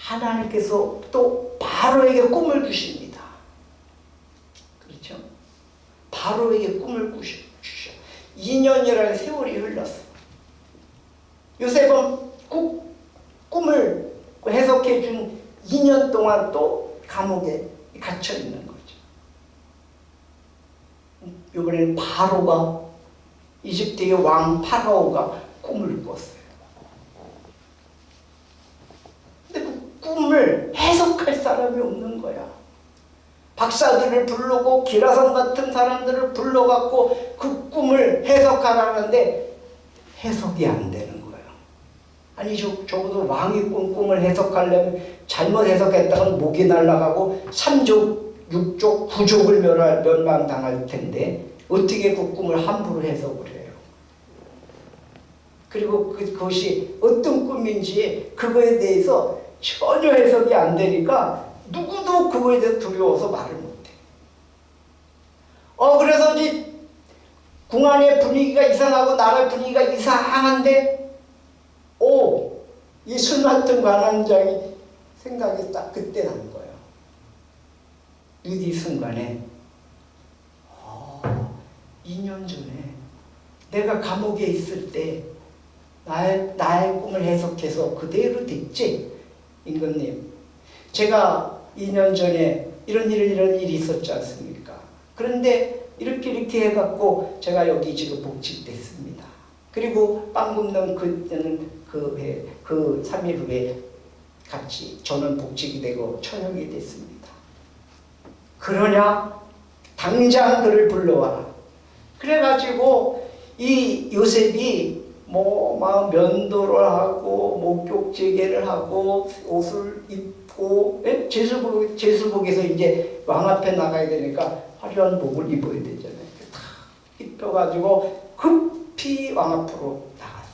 하나님께서 또 바로에게 꿈을 주십니다. 그렇죠? 바로에게 꿈을 주셔. 2년이라는 세월이 흘렀어. 요셉은 꿈을 해석해 준 2년 동안 또 감옥에 갇혀 있는 거죠. 이번에는 바로가, 이집트의 왕 파라오가 꿈을 꿨어요. 근데 그 꿈을 해석할 사람이 없는 거야. 박사들을 부르고 기라성 같은 사람들을 불러갖고 그 꿈을 해석하라는데 해석이 안 되는 거예요. 아니 적어도 왕이 꾼 꿈을 해석하려면 잘못 해석했다간 목이 날아가고 3족, 6족, 9족을 멸망당할 텐데 어떻게 그 꿈을 함부로 해석을 해요. 그리고 그것이 어떤 꿈인지 그거에 대해서 전혀 해석이 안 되니까 누구도 그거에 대해서 두려워서 말을 못해. 그래서 이 궁안의 분위기가 이상하고 나라의 분위기가 이상한데 이 술 맡은 관원장이 생각이 딱 그때 난 거예요. 이 순간에 2년 전에 내가 감옥에 있을 때 나의 꿈을 해석해서 그대로 됐지? 임금님, 제가 2년 전에 이런 일이 있었지 않습니까? 그런데 이렇게 해갖고 제가 여기 지금 복직됐습니다. 그리고 빵 굽는 그때는 그 3일 후에 같이 저는 복직이 되고 처형이 됐습니다. 그러냐? 당장 그를 불러와라. 그래가지고 이 요셉이 막 면도를 하고 목욕제계를 하고 옷을 입고 제수복에서 이제 왕 앞에 나가야 되니까 화려한 복을 입어야 되잖아요. 다 입혀가지고 급히 왕 앞으로 나갔어요.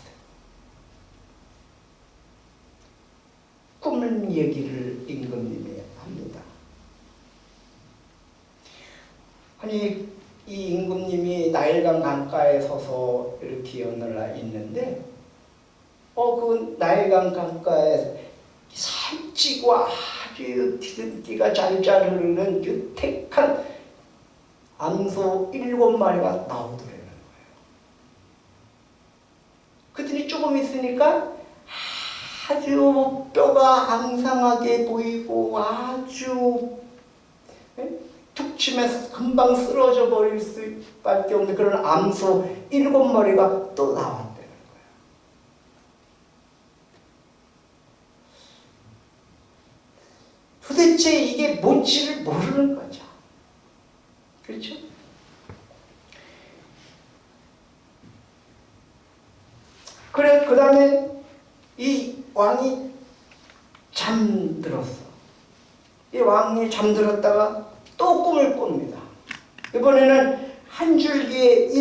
꿈을 얘기를 임금님이 합니다. 아니 이 임금님이 나일강 강가에 서서 이렇게 연을 있는데 그 나일강 강가에 살찌고 아주 기름기가 잘잘 흐르는 유택한 암소 7마리가 나오더라는 거예요. 그랬더니 조금 있으니까 아주 뼈가 앙상하게 보이고 아주 툭 치면서 금방 쓰러져 버릴 수밖에 없는 그런 암소 7마리가 또 나왔다는 거예요. 도대체 이게 뭔지를 모르는 거죠. 그렇죠? 그래, 그 다음에 이 왕이 잠들었어. 이 왕이 잠들었다가 또 꿈을 꿉니다. 이번에는 한 줄기에서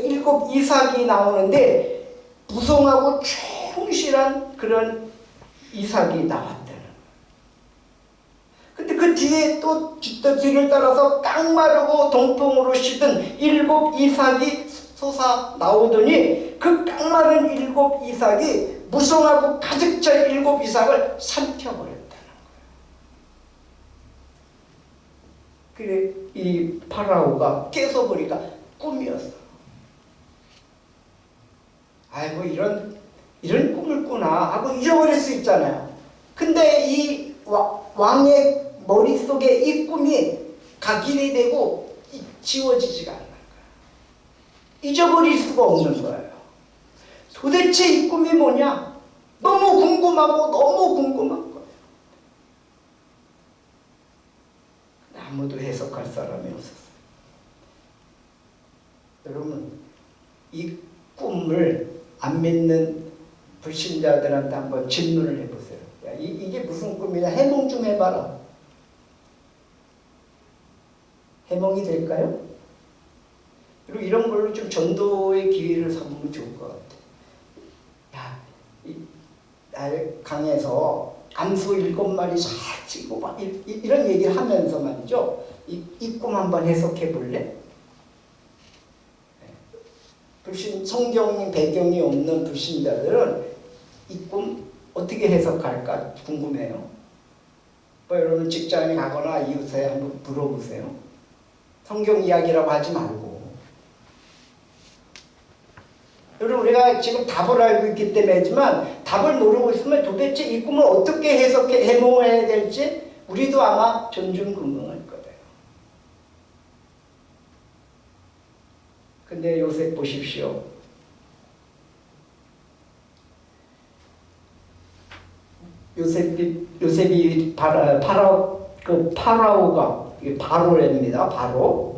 7 이삭이 나오는데 무성하고 충실한 그런 이삭이 나왔다는 거예요. 근데 그 뒤에 또 뒤를 따라서 깡마르고 동통으로 시든 7 이삭이 솟아 나오더니 그 깡마른 7 이삭이 무성하고 가득 차 7 이삭을 삼켜버렸다는 거예요. 그래 이 파라오가 깨서보니까 꿈이었어. 아이고 이런 꿈을 꾸나 하고 잊어버릴 수 있잖아요. 근데 이 왕의 머릿속에 이 꿈이 각인이 되고 지워지지가 않는 거예요. 잊어버릴 수가 없는 거예요. 도대체 이 꿈이 뭐냐? 너무 궁금한 거예요. 아무도 해석할 사람이 없었어요. 여러분, 이 꿈을 안 믿는 불신자들한테 한번 질문을 해보세요. 야, 이게 무슨 꿈이냐? 해몽 좀 해봐라. 해몽이 될까요? 그리고 이런 걸로 좀 전도의 기회를 삼으면 좋을 것 같아요. 야, 강에서 암소 7마리 살찌고 막 이런 얘기를 하면서 말이죠. 이 꿈 한번 해석해 볼래? 불신 성경 배경이 없는 불신자들은 이 꿈 어떻게 해석할까 궁금해요. 뭐 여러분 직장에 가거나 이웃에 한번 물어보세요. 성경 이야기라고 하지 말고. 여러분 우리가 지금 답을 알고 있기 때문이지만 답을 모르고 있으면 도대체 이 꿈을 어떻게 해몽해야 될지 우리도 아마 전전긍긍할 거예요. 근데 요셉 보십시오. 요셉이 파라오가 바로랍니다.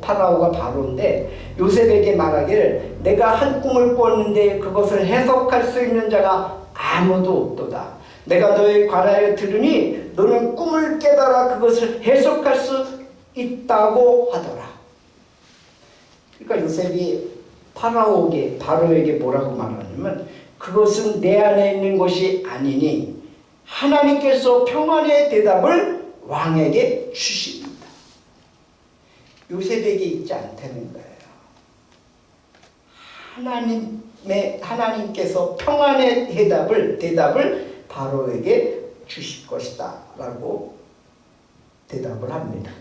파라오가 바로인데 요셉에게 말하기를 내가 한 꿈을 꿨는데 그것을 해석할 수 있는 자가 아무도 없도다. 내가 너의 관하여 들으니 너는 꿈을 깨달아 그것을 해석할 수 있다고 하더라. 그러니까 요셉이 바로에게 뭐라고 말하냐면 그것은 내 안에 있는 것이 아니니 하나님께서 평안의 대답을 왕에게 주십니다. 요셉에게 있지 않다는 거예요. 하나님께서 평안의 대답을 바로에게 주실 것이다 라고 대답을 합니다.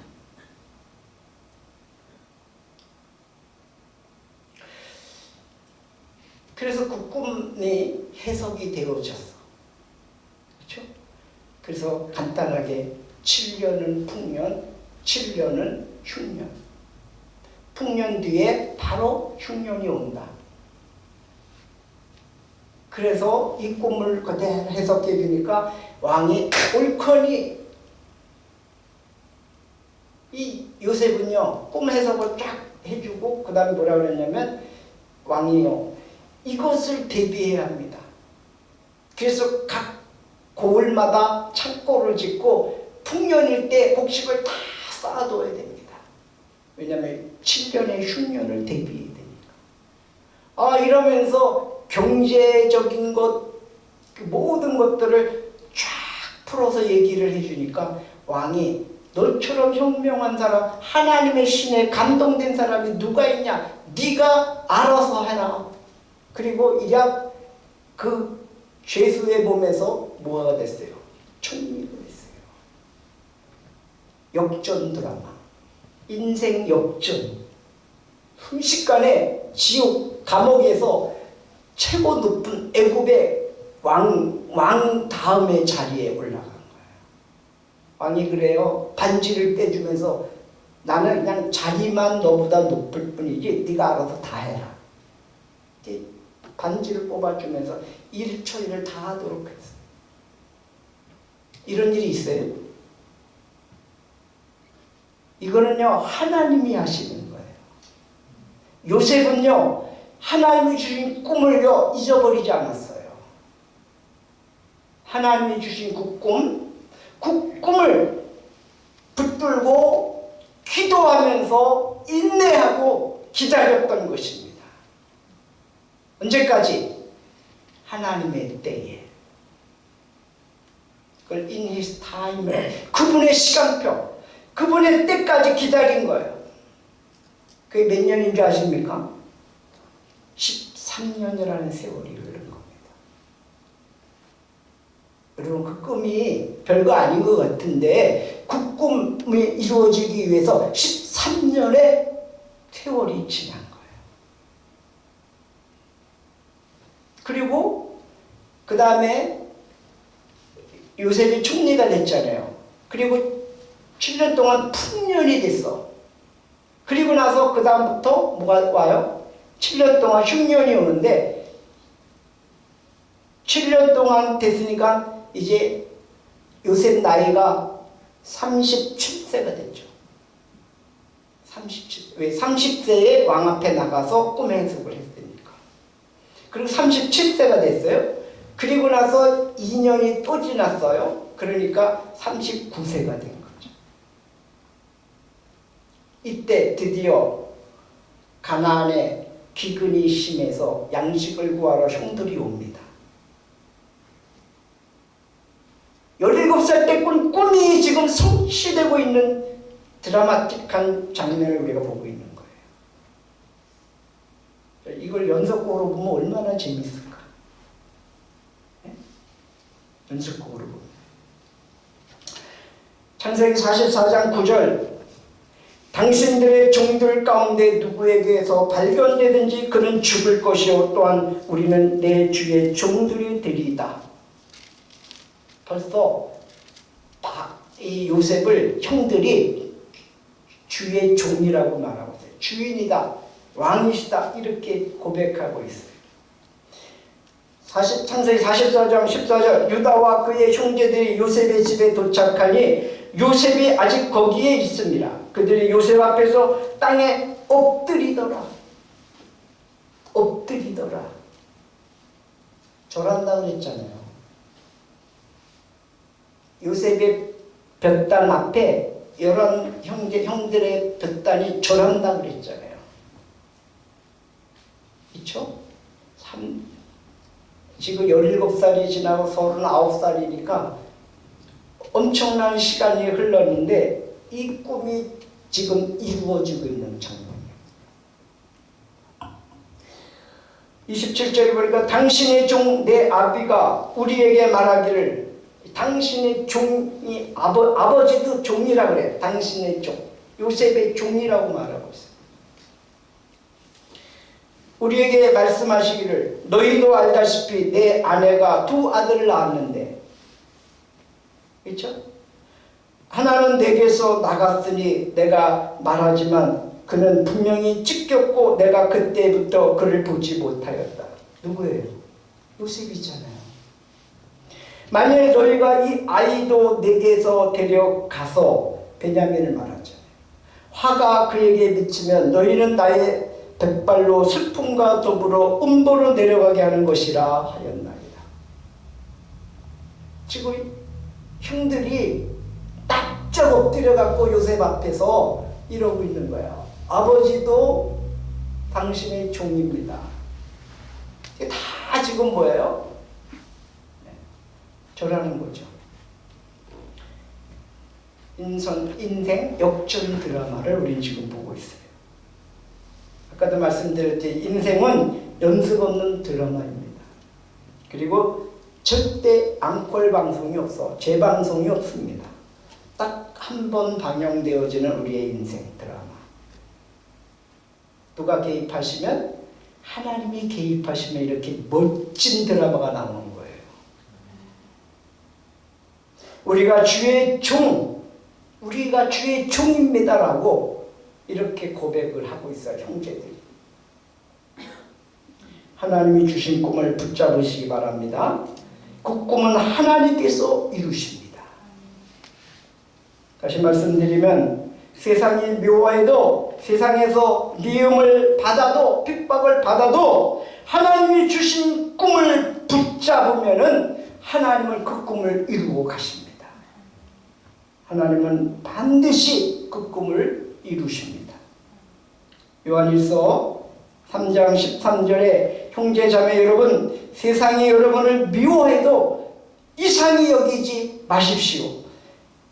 그래서 그 꿈이 해석이 되어졌어. 그렇죠? 그래서 간단하게 7년은 풍년, 7년은 흉년. 풍년 뒤에 바로 흉년이 온다. 그래서 이 꿈을 그대로 해석해 주니까 왕이 옳거니 이 요셉은요 꿈 해석을 쫙 해주고 그 다음에 뭐라 그랬냐면 왕이요 이것을 대비해야 합니다. 그래서 각 고을마다 창고를 짓고 풍년일 때 곡식을 다 쌓아둬야 됩니다. 왜냐하면 7년의 흉년을 대비해야 되니까. 이러면서 경제적인 것 모든 것들을 쫙 풀어서 얘기를 해주니까 왕이 너처럼 현명한 사람 하나님의 신에 감동된 사람이 누가 있냐 네가 알아서 해라. 그리고 이약 그 죄수의 몸에서 뭐가 됐어요? 총리가 됐어요. 역전 드라마 인생 역전 순식간에 지옥 감옥에서 최고 높은 애굽의 왕 다음의 자리에 올라간 거예요. 왕이 그래요. 반지를 빼주면서 나는 그냥 자리만 너보다 높을 뿐이지 네가 알아서 다 해라. 반지를 뽑아주면서 일처리를 다 하도록 했어요. 이런 일이 있어요? 이거는요 하나님이 하시는 거예요. 요셉은요 하나님이 주신 꿈을요 잊어버리지 않았어요. 하나님이 주신 그 꿈을 붙들고 기도하면서 인내하고 기다렸던 것입니다. 언제까지? 하나님의 때에. 그걸 in his time, 그분의 시간표, 그분의 때까지 기다린 거예요. 그게 몇 년인 줄 아십니까? 13년이라는 세월이 흐른 겁니다. 여러분 그 꿈이 별거 아닌 것 같은데 그 꿈이 이루어지기 위해서 13년의 세월이 지난 거예요. 그리고 그 다음에 요셉이 총리가 됐잖아요. 그리고 7년 동안 풍년이 됐어. 그리고 나서 그 다음부터 뭐가 와요? 7년 동안 흉년이 오는데 7년 동안 됐으니까 이제 요셉 나이가 37세가 됐죠. 37세. 왜? 30세에 왕 앞에 나가서 꿈 해석을 했으니까. 그리고 37세가 됐어요. 그리고 나서 2년이 또 지났어요. 그러니까 39세가 된 거죠. 이때 드디어 가나안에 기근이 심해서 양식을 구하러 형들이 옵니다. 17살 때 꾼 꿈이 지금 성취되고 있는 드라마틱한 장면을 우리가 보고 있는 거예요. 이걸 연속으로 보면 얼마나 재밌을까? 네? 연습곡으로 봅니다. 창세기 44장 9절 당신들의 종들 가운데 누구에게서 발견되든지 그는 죽을 것이요 또한 우리는 내 주의 종들이 되리이다. 벌써 이 요셉을 형들이 주의 종이라고 말하고 있어요. 주인이다, 왕이시다 이렇게 고백하고 있어요. 창세기 44장 14절 유다와 그의 형제들이 요셉의 집에 도착하니 요셉이 아직 거기에 있습니다. 그들이 요셉 앞에서 땅에 엎드리더라. 절한다고 했잖아요. 요셉의 볕단 앞에 여러 형들의 볕단이 절한다고 그랬잖아요. 그렇죠? 지금 17살이 지나고 39살이니까 엄청난 시간이 흘렀는데 이 꿈이 지금 이루어지고 있는 장면이에요. 27절에 보니까 당신의 종 내 아비가 우리에게 말하기를 당신의 종이 아버지도 종이라 그래. 당신의 종 요셉의 종이라고 말하고 있어요. 우리에게 말씀하시기를 너희도 알다시피 내 아내가 2 아들을 낳았는데 그렇죠? 하나는 내게서 나갔으니 내가 말하지만 그는 분명히 찢겼고 내가 그때부터 그를 보지 못하였다. 누구예요? 요셉이잖아요. 만일 너희가 이 아이도 내게서 데려가서 베냐민을 말하잖아요. 화가 그에게 미치면 너희는 나의 백발로 슬픔과 더불어 음보로 내려가게 하는 것이라 하였나이다. 지금 형들이 납작 엎드려갖고 요셉 앞에서 이러고 있는 거야. 아버지도 당신의 종입니다. 이게 다 지금 뭐예요? 절하는 거죠. 인생 역전 드라마를 우리는 지금 보고 있어요. 아까도 말씀드렸듯이 인생은 연습 없는 드라마입니다. 그리고 절대 앙콜 방송이 없어. 재방송이 없습니다. 딱 한 번 방영되어지는 우리의 인생 드라마. 누가 개입하시면? 하나님이 개입하시면 이렇게 멋진 드라마가 나오는 거예요. 우리가 주의 종입니다라고 이렇게 고백을 하고 있어요. 형제들이. 하나님이 주신 꿈을 붙잡으시기 바랍니다. 그 꿈은 하나님께서 이루십니다. 다시 말씀드리면 세상이 묘해도 세상에서 미움을 받아도 핍박을 받아도 하나님이 주신 꿈을 붙잡으면은 하나님은 그 꿈을 이루고 가십니다. 하나님은 반드시 그 꿈을 이루십니다. 요한일서 3장 13절에 형제자매 여러분 세상이 여러분을 미워해도 이상히 여기지 마십시오.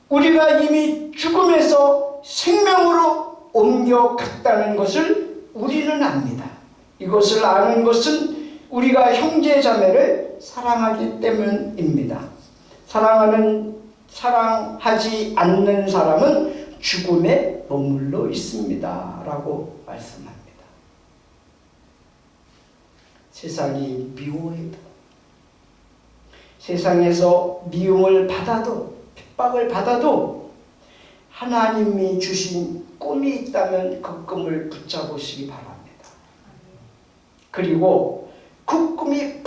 우리가 이미 죽음에서 생명으로 옮겨갔다는 것을 우리는 압니다. 이것을 아는 것은 우리가 형제자매를 사랑하기 때문입니다. 사랑하지 않는 사람은 죽음에 머물러 있습니다. 라고 말씀합니다. 세상이 미워해도 세상에서 미움을 받아도 핍박을 받아도 하나님이 주신 꿈이 있다면 그 꿈을 붙잡으시기 바랍니다. 그리고 그 꿈이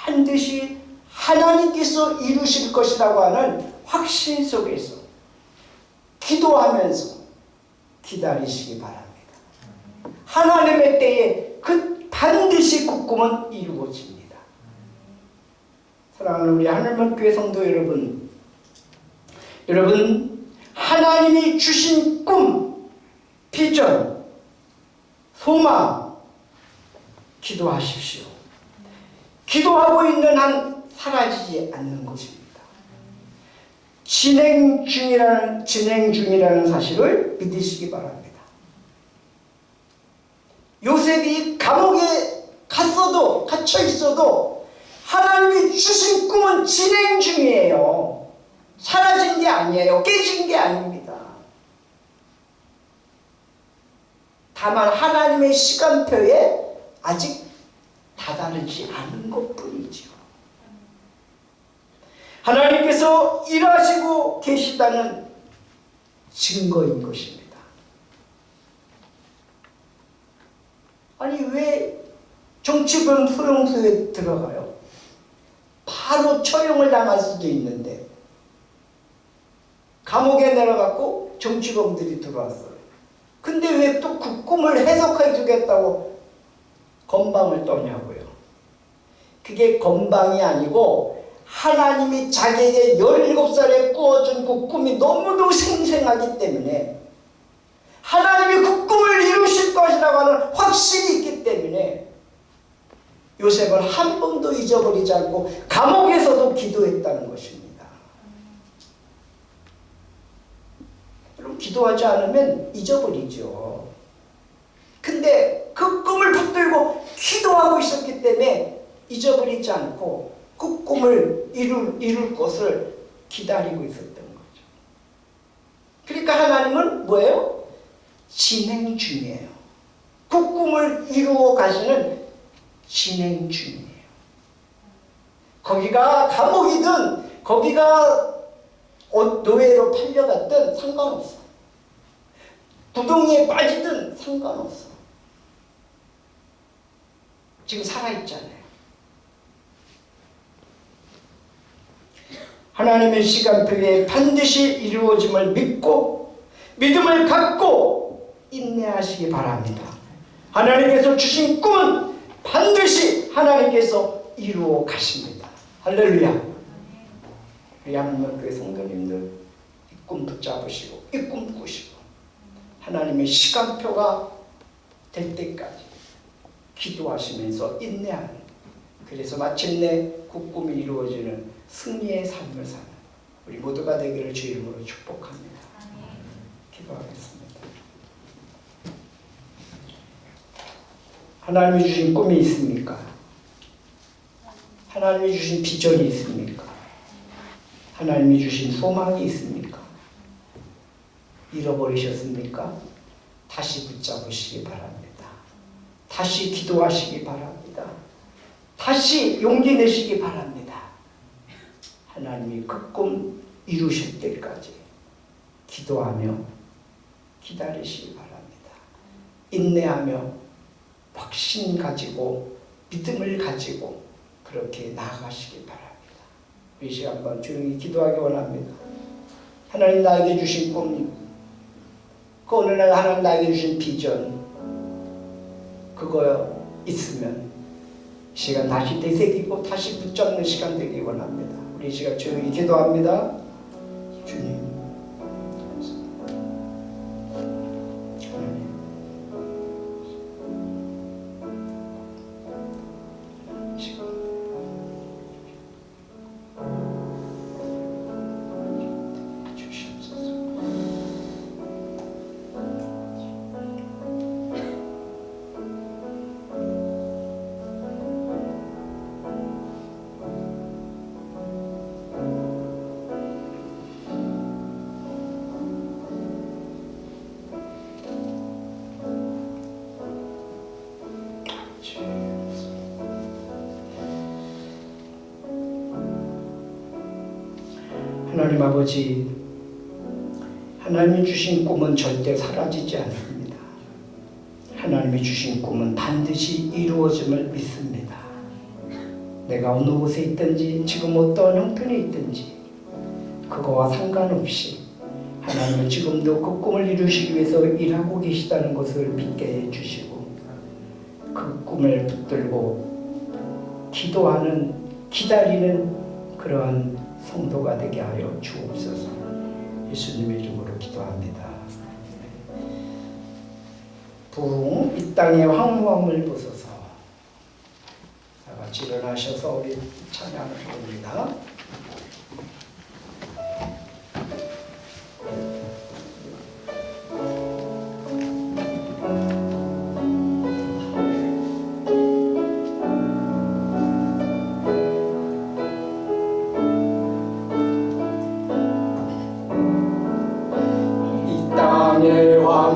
반드시 하나님께서 이루실 것이라고 하는 확신 속에서 기도하면서 기다리시기 바랍니다. 하나님의 때에 반드시 그 꿈은 이루어집니다. 사랑하는 우리 하늘문교회 성도 여러분, 하나님이 주신 꿈, 비전, 소망 기도하십시오. 기도하고 있는 한 사라지지 않는 것입니다. 진행 중이라는 사실을 믿으시기 바랍니다. 요셉이 감옥에 갇혀 있어도 하나님이 주신 꿈은 진행 중이에요. 사라진 게 아니에요. 깨진 게 아닙니다. 다만 하나님의 시간표에 아직 다다르지 않은 것뿐이죠. 하나님께서 일하시고 계시다는 증거인 것입니다. 아니 왜 정치범 수용소에 들어가요? 바로 처형을 당할 수도 있는데 감옥에 내려갔고 정치범들이 들어왔어요. 근데 왜 또 그 꿈을 해석해 주겠다고 건방을 떠냐고요. 그게 건방이 아니고 하나님이 자기에게 17살에 꾸어준 그 꿈이 너무도 생생하기 때문에 하나님이 그 꿈을 이루실 것이라고 하는 확신이 있기 때문에 요셉을 한 번도 잊어버리지 않고 감옥에서도 기도했다는 것입니다. 그럼 기도하지 않으면 잊어버리죠. 근데 그 꿈을 붙들고 기도하고 있었기 때문에 잊어버리지 않고 그 꿈을 이룰 것을 기다리고 있었던 거죠. 그러니까 하나님은 뭐예요? 진행 중이에요. 그 꿈을 이루어 가시는 진행 중이에요. 거기가 감옥이든 거기가 노예로 팔려갔든 상관없어. 구덩이에 빠지든 상관없어. 지금 살아있잖아요. 하나님의 시간표에 반드시 이루어짐을 믿고 믿음을 갖고 인내하시기 바랍니다. 하나님께서 주신 꿈은 반드시 하나님께서 이루어 가십니다. 할렐루야. 양문교회 성도님들 이 꿈 붙잡으시고 이 꿈 꾸시고 하나님의 시간표가 될 때까지 기도하시면서 인내하는, 그래서 마침내 그 꿈이 이루어지는 승리의 삶을 사는 우리 모두가 되기를 주 이름으로 축복합니다. 기도하겠습니다. 하나님이 주신 꿈이 있습니까? 하나님이 주신 비전이 있습니까? 하나님이 주신 소망이 있습니까? 잃어버리셨습니까? 다시 붙잡으시기 바랍니다. 다시 기도하시기 바랍니다. 다시 용기 내시기 바랍니다. 하나님이 그 꿈 이루실 때까지 기도하며 기다리시기 바랍니다. 인내하며 확신 가지고 믿음을 가지고 그렇게 나아가시기 바랍니다. 이 시간 한번 조용히 기도하기 원합니다. 하나님 나에게 주신 꿈, 그 어느 날 하나님 나에게 주신 비전, 그거 있으면 시간 다시 되새기고 다시 붙잡는 시간 되기 원합니다. 우리 이 시간 조용히 기도합니다. 주님, 하나님 아버지, 하나님이 주신 꿈은 절대 사라지지 않습니다. 하나님이 주신 꿈은 반드시 이루어짐을 믿습니다. 내가 어느 곳에 있든지 지금 어떤 형편에 있든지 그거와 상관없이 하나님은 지금도 그 꿈을 이루시기 위해서 일하고 계시다는 것을 믿게 해주시고 그 꿈을 붙들고 기도하는, 기다리는 그러한 성도가 되게 하여 주옵소서. 예수님의 이름으로 기도합니다. 부흥 이 땅의 황무함을 보소서. 다 같이 일어나셔서 우리 찬양을 부릅니다.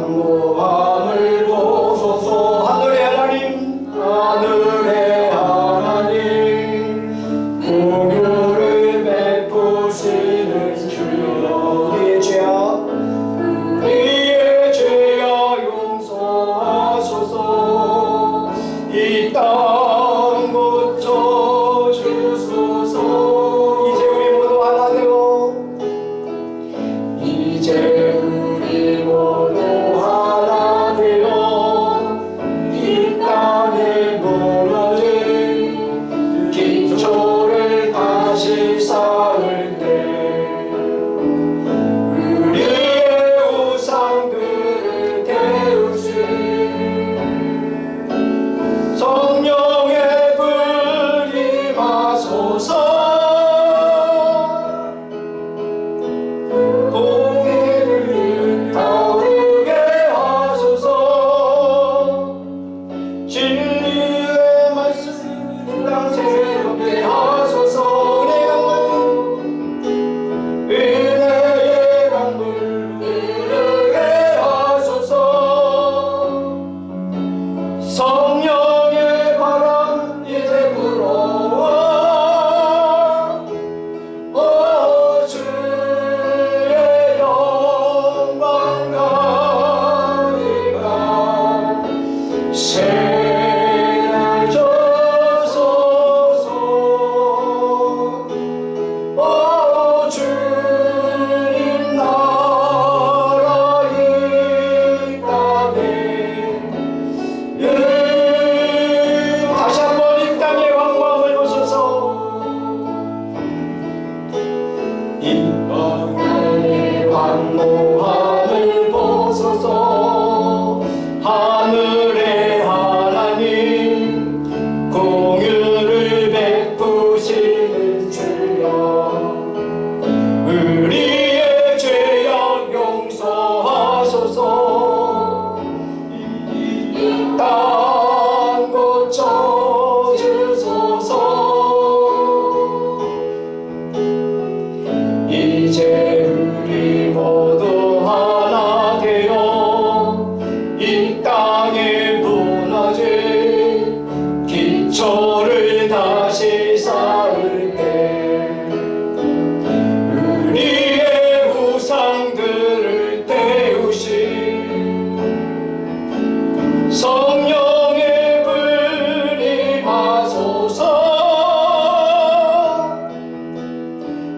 황무함을 보소서. 하늘의 하나님, 하늘의 하나님, 공유를 베푸시는 주여, 우리의 죄악 우리의 죄악 용서하소서. 이 땅 고쳐 주소서. 이제 우리 모두 하나 되어 이제 우리 모두 하나 되어 이 땅에 무너진 기초를 다시 쌓을 때 우리의 우상들을 태우신 성령의 불 임하소서. 공의를 타오르게 하소서. 진리의 말씀 땅 새롭게 하소서. 은혜의 강물 흐르게 하소서. 성령의 바람 이제 불어와 주의 영광 가니까 새날 주소서. 주님 나라 이 땅에 다시 한번 이 땅의 왕광을 보소서. 이 땅의 왕노함을 보소서. 하늘의 하나님, 공유를 베푸시는 주여, 우리의 죄악 용서하소서. 이 땅 고쳐 주소서. 이제 우리 모두 하나 되어 이 땅에 무너진 기초를 다시 쌓을 때 우리의 우상들을 태우신 성령의 불 임하소서.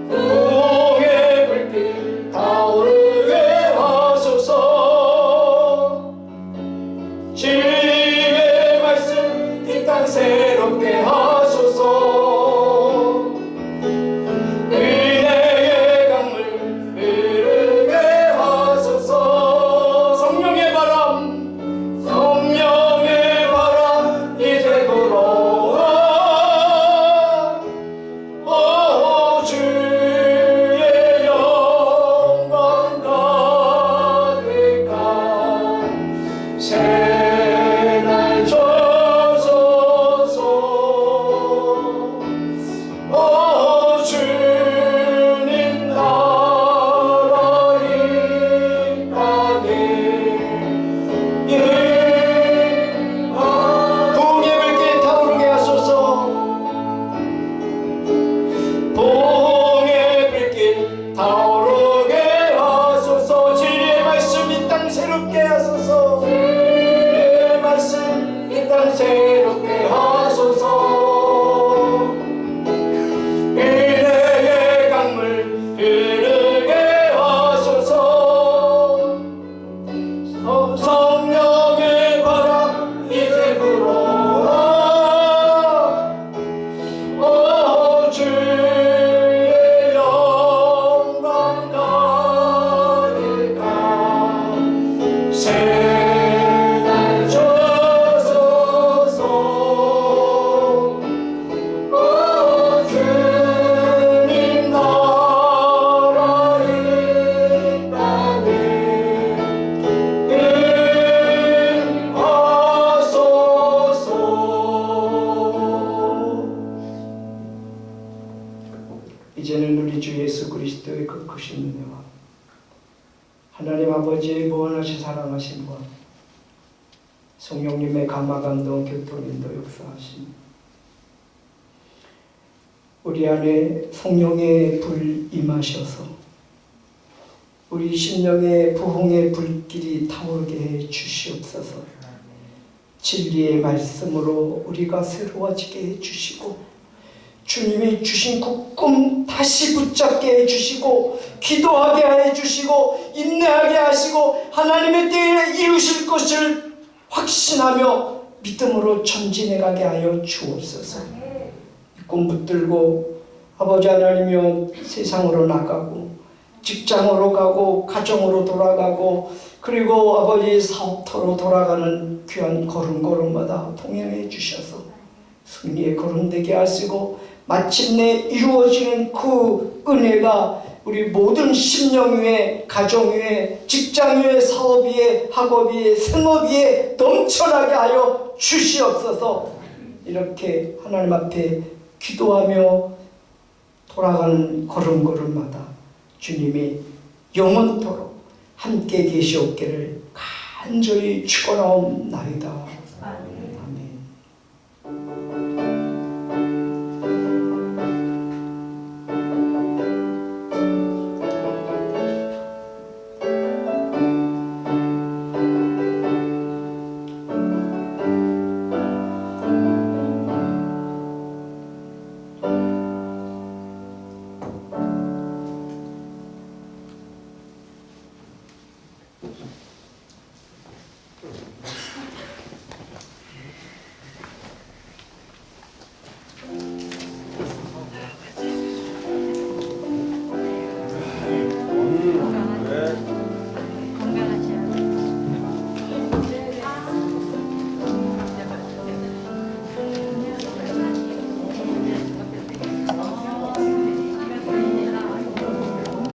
공의 불빛 타오르게 하소서. 진리의 말씀 이 땅 새롭게 하소서. 은혜의 강물 흐르게 하소서. 성령의 바람 이제 불어와 주의 영광 가득한 새날 주소서. 주님 나라 이 땅에 공의 불길 타오르게 하소서. 봉의 불길 타오르게 하소서. 진리의 말씀 이 땅 새롭게 하소서. 진리의 말씀 이 땅 새롭게 하소서. 은혜의 강물 흐르게 하소서. 성령의 바람 이제 불어와 주의 영광 가득한 새날 주소서. 주님 나라 이 땅에 임하소서. 이제는 우리 주 예수 그리스도의 그 크신 은혜와 하나님 아버지의 무한하신 사랑하심과 성령님의 감화감동 교통인도 역사하심, 우리 안에 성령의 불 임하셔서 우리 심령의 부흥의 불길이 타오르게 해 주시옵소서. 진리의 말씀으로 우리가 새로워지게 해 주시고, 주님이 주신 그 꿈 다시 붙잡게 해 주시고, 기도하게 해 주시고, 인내하게 하시고, 하나님의 때에 이루실 것을 확신하며 믿음으로 전진해가게 하여 주옵소서. 꿈 붙들고 아버지 하나님이여 세상으로 나가고 직장으로 가고 가정으로 돌아가고 그리고 아버지 사업터로 돌아가는 귀한 걸음걸음마다 동행해 주셔서 승리의 걸음 되게 하시고 마침내 이루어지는 그 은혜가 우리 모든 심령 위에, 가정 위에, 직장 위에, 사업 위에, 학업 위에, 생업 위에 넘쳐나게 하여 주시옵소서. 이렇게 하나님 앞에 기도하며 돌아가는 걸음걸음마다 주님이 영원토록 함께 계시옵기를 간절히 축원하옵나이다.